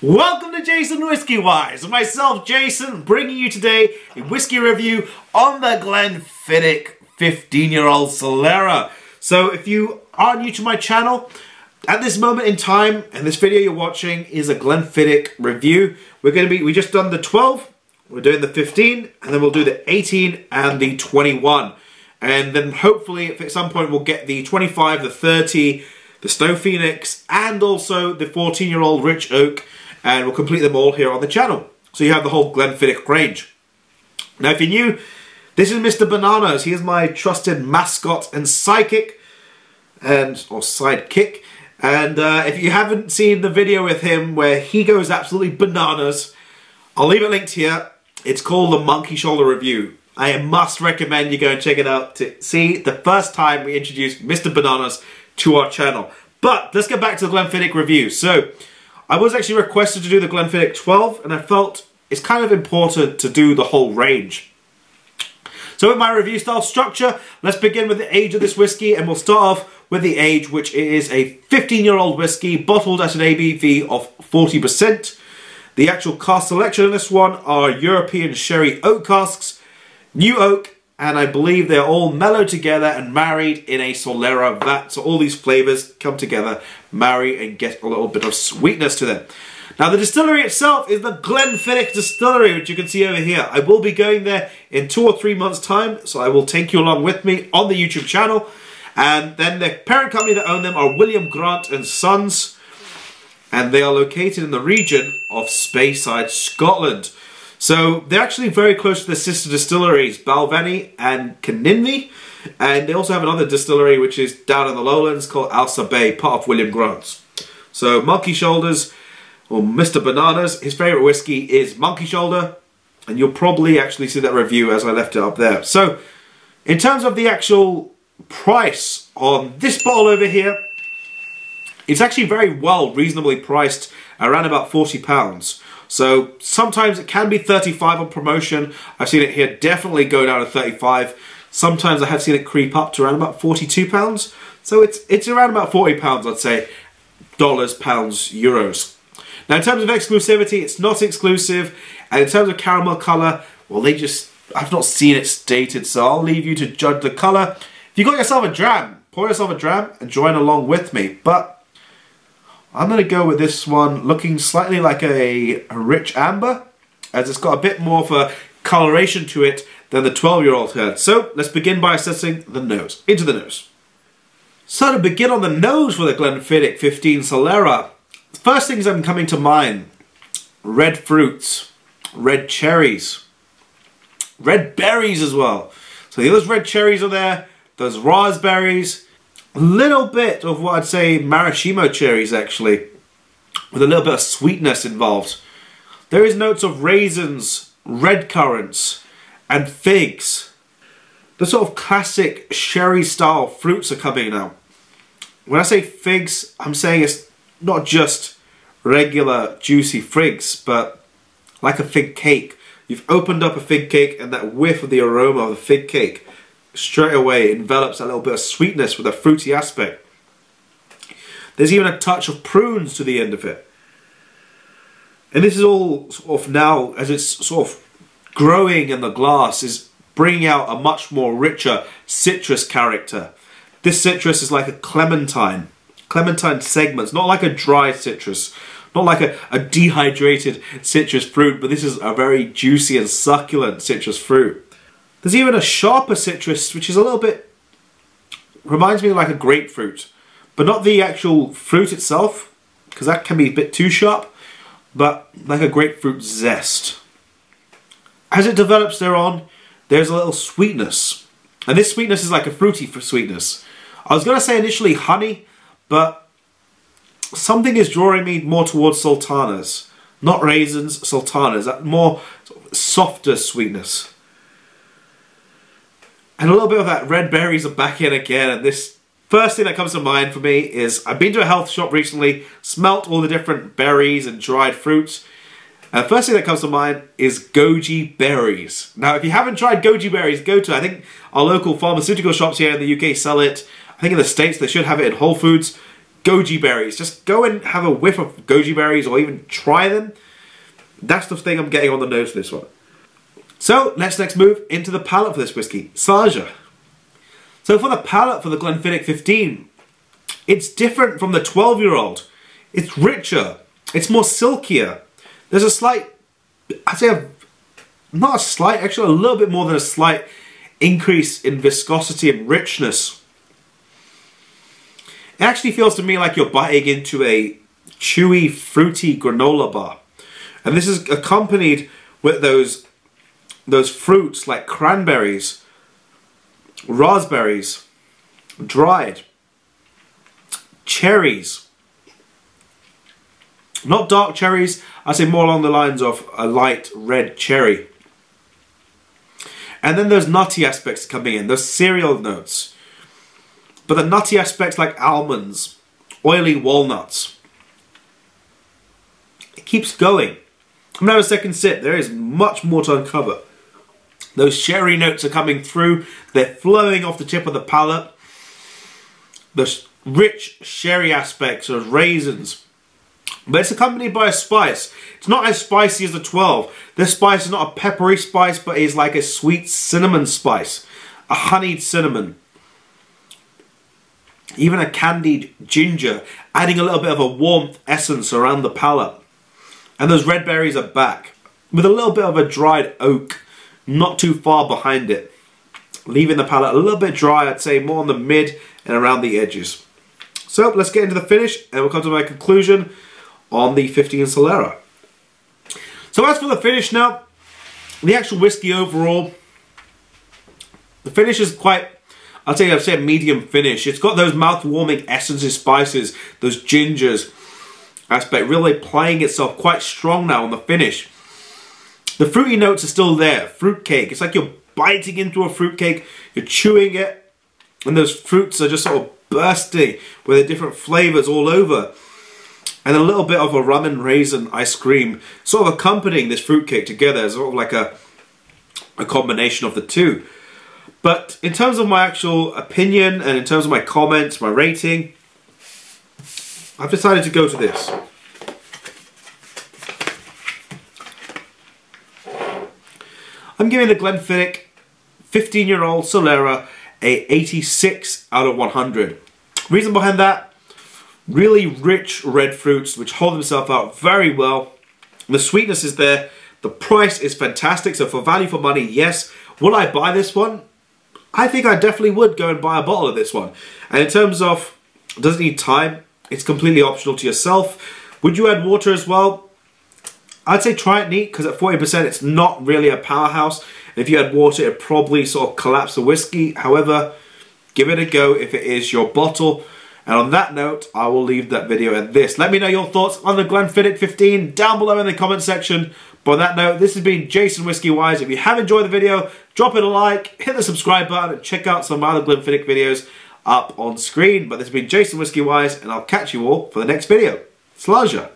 Welcome to JasonWhiskyWise, and myself, Jason, bringing you today a whiskey review on the Glenfiddich 15-year-old Solera. So if you are new to my channel, at this moment in time, and this video you're watching is a Glenfiddich review. We just done the 12, we're doing the 15, and then we'll do the 18 and the 21. And then hopefully at some point we'll get the 25, the 30, the Snow Phoenix, and also the 14-year-old Rich Oak, and we'll complete them all here on the channel. So you have the whole Glenfiddich range. Now if you're new, this is Mr. Bananas. He is my trusted mascot and sidekick, or sidekick. And if you haven't seen the video with him where he goes absolutely bananas, I'll leave it linked here. It's called the Monkey Shoulder Review. I must recommend you go and check it out to see the first time we introduced Mr. Bananas to our channel. But let's get back to the Glenfiddich review. So I was actually requested to do the Glenfiddich 12, and I felt it's kind of important to do the whole range. So with my review style structure, let's begin with the age of this whiskey, and we'll start off with the age, which is a 15-year-old whiskey bottled at an ABV of 40%. The actual cask selection in this one are European sherry oak casks, new oak, and I believe they're all mellowed together and married in a Solera vat. So all these flavors come together, marry, and get a little bit of sweetness to them. Now the distillery itself is the Glenfiddich Distillery, which you can see over here. I will be going there in 2 or 3 months' time, so I will take you along with me on the YouTube channel. And then the parent company that own them are William Grant and Sons, and they are located in the region of Speyside, Scotland. So they're actually very close to the sister distilleries, Balvenie and Caninvi, and they also have another distillery which is down in the lowlands called Alsa Bay, part of William Grant's. So Monkey Shoulders, or Mr. Bananas, his favourite whiskey is Monkey Shoulder, and you'll probably actually see that review as I left it up there. So in terms of the actual price on this bottle over here, it's actually very well reasonably priced, around about £40. So sometimes it can be 35 on promotion. I've seen it here definitely go down to 35. Sometimes I have seen it creep up to around about £42. So it's around about £40, I'd say, dollars, pounds, euros. Now in terms of exclusivity, it's not exclusive. And in terms of caramel colour, well, I've not seen it stated, so I'll leave you to judge the colour. If you got yourself a dram, pour yourself a dram and join along with me. But I'm going to go with this one looking slightly like a rich amber, as it's got a bit more of a coloration to it than the 12-year-old had. So let's begin by assessing the nose. Into the nose. So to begin on the nose for the Glenfiddich 15 Solera, the first things that are coming to mind: red fruits, red cherries, red berries as well. So those red cherries are there, those raspberries, a little bit of what I'd say maraschino cherries actually, with a little bit of sweetness involved. There is notes of raisins, red currants, and figs. The sort of classic sherry style fruits are coming out. When I say figs, I'm saying it's not just regular juicy figs, but like a fig cake. You've opened up a fig cake and that whiff of the aroma of the fig cake straight away envelops a little bit of sweetness with a fruity aspect. There's even a touch of prunes to the end of it. And this is all sort of now, as it's sort of growing in the glass, is bringing out a much more richer citrus character. This citrus is like a clementine segments, not like a dry citrus, not like a dehydrated citrus fruit, but this is a very juicy and succulent citrus fruit. There's even a sharper citrus, which is a little bit, reminds me of like a grapefruit, but not the actual fruit itself, because that can be a bit too sharp, but like a grapefruit zest. As it develops thereon, there's a little sweetness, and this sweetness is like a fruity sweetness. I was going to say initially honey, but something is drawing me more towards sultanas, not raisins, sultanas, that more softer sweetness. And a little bit of that red berries are back in again, and this first thing that comes to mind for me is I've been to a health shop recently, smelt all the different berries and dried fruits, and the first thing that comes to mind is Goji Berries. Now if you haven't tried Goji Berries, go to, I think our local pharmaceutical shops here in the UK sell it. I think in the States they should have it in Whole Foods. Goji Berries. Just go and have a whiff of Goji Berries or even try them. That's the thing I'm getting on the nose for this one. So let's next move into the palate for this whiskey, Solera. So for the palate for the Glenfiddich 15, it's different from the 12-year-old. It's richer, it's more silkier. There's a slight, I'd say not a slight, actually a little bit more than a slight increase in viscosity and richness. It actually feels to me like you're biting into a chewy, fruity granola bar. And this is accompanied with those fruits like cranberries, raspberries, dried, cherries. Not dark cherries, I'd say more along the lines of a light red cherry. And then those nutty aspects coming in, those cereal notes. But the nutty aspects like almonds, oily walnuts. It keeps going. I'm going to have a second sip. There is much more to uncover. Those sherry notes are coming through. They're flowing off the tip of the palate. The rich sherry aspects of raisins. But it's accompanied by a spice. It's not as spicy as the 12. This spice is not a peppery spice, but is like a sweet cinnamon spice. A honeyed cinnamon. Even a candied ginger, adding a little bit of a warmth essence around the palate. And those red berries are back, with a little bit of a dried oak, not too far behind it. Leaving the palate a little bit dry, I'd say more on the mid and around the edges. So let's get into the finish, and we'll come to my conclusion on the 15 Solera. So as for the finish now, the actual whiskey overall, the finish is quite, I'd say a medium finish. It's got those mouth-warming essences, spices, those gingers aspect really playing itself quite strong now on the finish. The fruity notes are still there. Fruitcake. It's like you're biting into a fruitcake, you're chewing it, and those fruits are just sort of bursting with the different flavors all over. And a little bit of a rum and raisin ice cream sort of accompanying this fruitcake together, sort of like a combination of the two. But in terms of my actual opinion and in terms of my comments, my rating, I've decided to go to this. I'm giving the Glenfiddich 15-year-old Solera a 86 out of 100. Reason behind that, really rich red fruits which hold themselves out very well. The sweetness is there. The price is fantastic. So for value for money, yes. Will I buy this one? I think I definitely would go and buy a bottle of this one. And in terms of, does it need time? It's completely optional to yourself. Would you add water as well? I'd say try it neat, because at 40% it's not really a powerhouse. And if you add water, it probably sort of collapse the whiskey. However, give it a go if it is your bottle. And on that note, I will leave that video at this. Let me know your thoughts on the Glenfiddich 15 down below in the comment section. But on that note, this has been JasonWhiskyWise. If you have enjoyed the video, drop it a like, hit the subscribe button, and check out some of my other Glenfiddich videos up on screen. But this has been JasonWhiskyWise, and I'll catch you all for the next video. Solera.